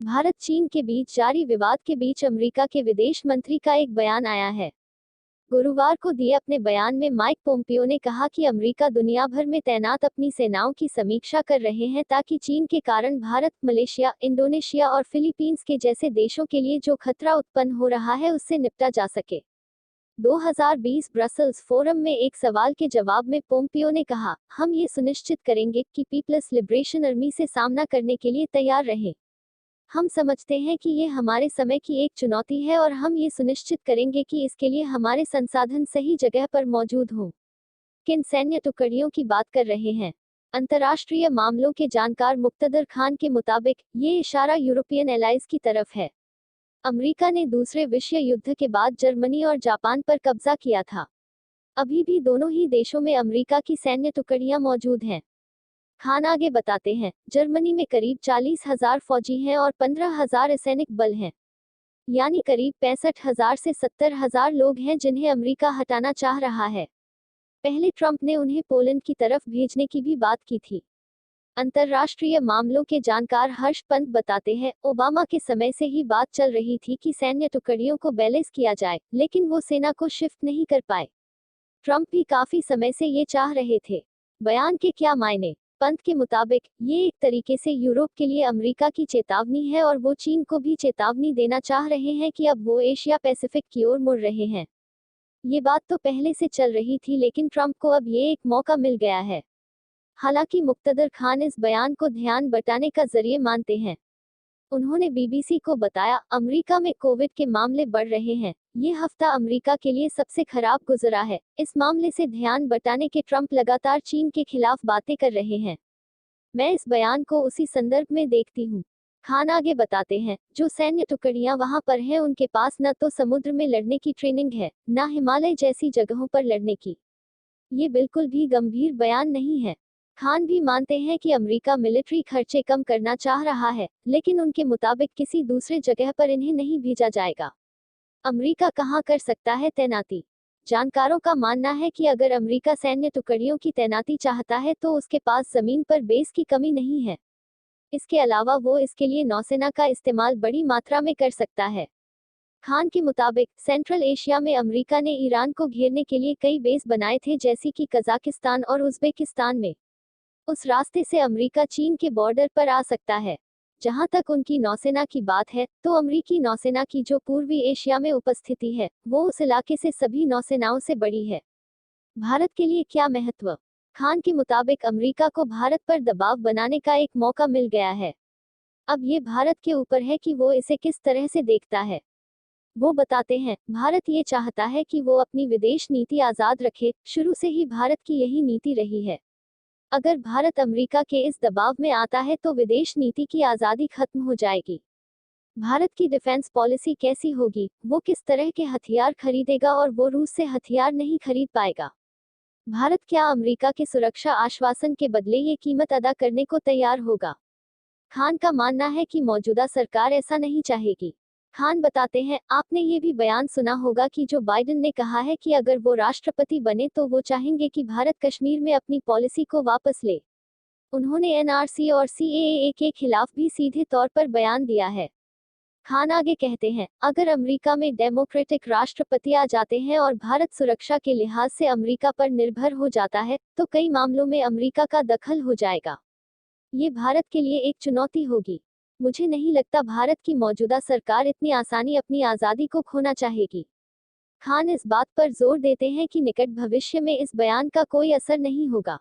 भारत चीन के बीच जारी विवाद के बीच अमेरिका के विदेश मंत्री का एक बयान आया है। गुरुवार को दिए अपने बयान में माइक पोम्पियो ने कहा कि अमेरिका दुनिया भर में तैनात अपनी सेनाओं की समीक्षा कर रहे हैं ताकि चीन के कारण भारत, मलेशिया, इंडोनेशिया और फिलीपींस के जैसे देशों के लिए जो खतरा उत्पन्न हो रहा है उससे निपटा जा सके। 2020 ब्रसल्स फोरम में एक सवाल के जवाब में पोम्पियो ने कहा, हम ये सुनिश्चित करेंगे कि पीपल्स लिबरेशन आर्मी से सामना करने के लिए तैयार रहें। हम समझते हैं कि ये हमारे समय की एक चुनौती है और हम ये सुनिश्चित करेंगे कि इसके लिए हमारे संसाधन सही जगह पर मौजूद हों। किन सैन्य टुकड़ियों की बात कर रहे हैं? अंतर्राष्ट्रीय मामलों के जानकार मुक्तदर खान के मुताबिक ये इशारा यूरोपियन एलाइज की तरफ है। अमेरिका ने दूसरे विश्व युद्ध के बाद जर्मनी और जापान पर कब्जा किया था। अभी भी दोनों ही देशों में अमेरिका की सैन्य टुकड़ियां मौजूद हैं। खान आगे बताते हैं, जर्मनी में करीब 40,000 फौजी हैं और 15,000 सैनिक बल हैं। यानी करीब 65,000 से 70,000 लोग हैं जिन्हें अमेरिका हटाना चाह रहा है। पहले ट्रंप ने उन्हें पोलैंड की तरफ भेजने की भी बात की थी। अंतर्राष्ट्रीय मामलों के जानकार हर्ष पंत बताते हैं, ओबामा के समय से ही बात चल रही थी कि सैन्य टुकड़ियों को बैलेंस किया जाए, लेकिन वो सेना को शिफ्ट नहीं कर पाए। ट्रंप भी काफी समय से ये चाह रहे थे। बयान के क्या मायने? पंत के मुताबिक ये एक तरीके से यूरोप के लिए अमेरिका की चेतावनी है और वो चीन को भी चेतावनी देना चाह रहे हैं कि अब वो एशिया पैसिफिक की ओर मुड़ रहे हैं। ये बात तो पहले से चल रही थी लेकिन ट्रंप को अब ये एक मौका मिल गया है। हालांकि मुक्तदर खान इस बयान को ध्यान बटाने का जरिए मानते हैं। उन्होंने बीबीसी को बताया, अमेरिका में कोविड के मामले बढ़ रहे हैं। ये हफ्ता अमेरिका के लिए सबसे खराब गुजरा है। इस मामले से ध्यान बटाने के ट्रंप लगातार चीन के खिलाफ बातें कर रहे हैं। मैं इस बयान को उसी संदर्भ में देखती हूँ। खान आगे बताते हैं, जो सैन्य टुकड़ियां वहां पर हैं उनके पास न तो समुद्र में लड़ने की ट्रेनिंग है, न हिमालय जैसी जगहों पर लड़ने की। ये बिल्कुल भी गंभीर बयान नहीं है। खान भी मानते हैं कि अमेरिका मिलिट्री खर्चे कम करना चाह रहा है, लेकिन उनके मुताबिक किसी दूसरे जगह पर इन्हें नहीं भेजा जाएगा। अमेरिका कहां कर सकता है तैनाती? जानकारों का मानना है कि अगर अमेरिका सैन्य टुकड़ियों की तैनाती चाहता है तो उसके पास जमीन पर बेस की कमी नहीं है। इसके अलावा वो इसके लिए नौसेना का इस्तेमाल बड़ी मात्रा में कर सकता है। खान के मुताबिक सेंट्रल एशिया में अमेरिका ने ईरान को घेरने के लिए कई बेस बनाए थे, जैसे कि कजाकिस्तान और उज़्बेकिस्तान में। उस रास्ते से अमेरिका चीन के बॉर्डर पर आ सकता है। जहां तक उनकी नौसेना की बात है, तो अमेरिकी नौसेना की जो पूर्वी एशिया में उपस्थिति है, वो उस इलाके से सभी नौसेनाओं से बड़ी है। भारत के लिए क्या महत्व? खान के मुताबिक अमेरिका को भारत पर दबाव बनाने का एक मौका मिल गया है। अब ये भारत के ऊपर है कि वो इसे किस तरह से देखता है। वो बताते हैं, भारत ये चाहता है कि वो अपनी विदेश नीति आज़ाद रखे। शुरू से ही भारत की यही नीति रही है। अगर भारत अमेरिका के इस दबाव में आता है तो विदेश नीति की आज़ादी खत्म हो जाएगी। भारत की डिफेंस पॉलिसी कैसी होगी, वो किस तरह के हथियार खरीदेगा और वो रूस से हथियार नहीं खरीद पाएगा। भारत क्या अमेरिका के सुरक्षा आश्वासन के बदले ये कीमत अदा करने को तैयार होगा? खान का मानना है कि मौजूदा सरकार ऐसा नहीं चाहेगी। खान बताते हैं, आपने ये भी बयान सुना होगा कि जो बाइडेन ने कहा है कि अगर वो राष्ट्रपति बने तो वो चाहेंगे कि भारत कश्मीर में अपनी पॉलिसी को वापस ले। उन्होंने एनआरसी और सीएए के खिलाफ भी सीधे तौर पर बयान दिया है। खान आगे कहते हैं, अगर अमेरिका में डेमोक्रेटिक राष्ट्रपति आ जाते हैं और भारत सुरक्षा के लिहाज से अमेरिका पर निर्भर हो जाता है, तो कई मामलों में अमेरिका का दखल हो जाएगा। ये भारत के लिए एक चुनौती होगी। मुझे नहीं लगता भारत की मौजूदा सरकार इतनी आसानी अपनी आज़ादी को खोना चाहेगी। खान इस बात पर जोर देते हैं कि निकट भविष्य में इस बयान का कोई असर नहीं होगा।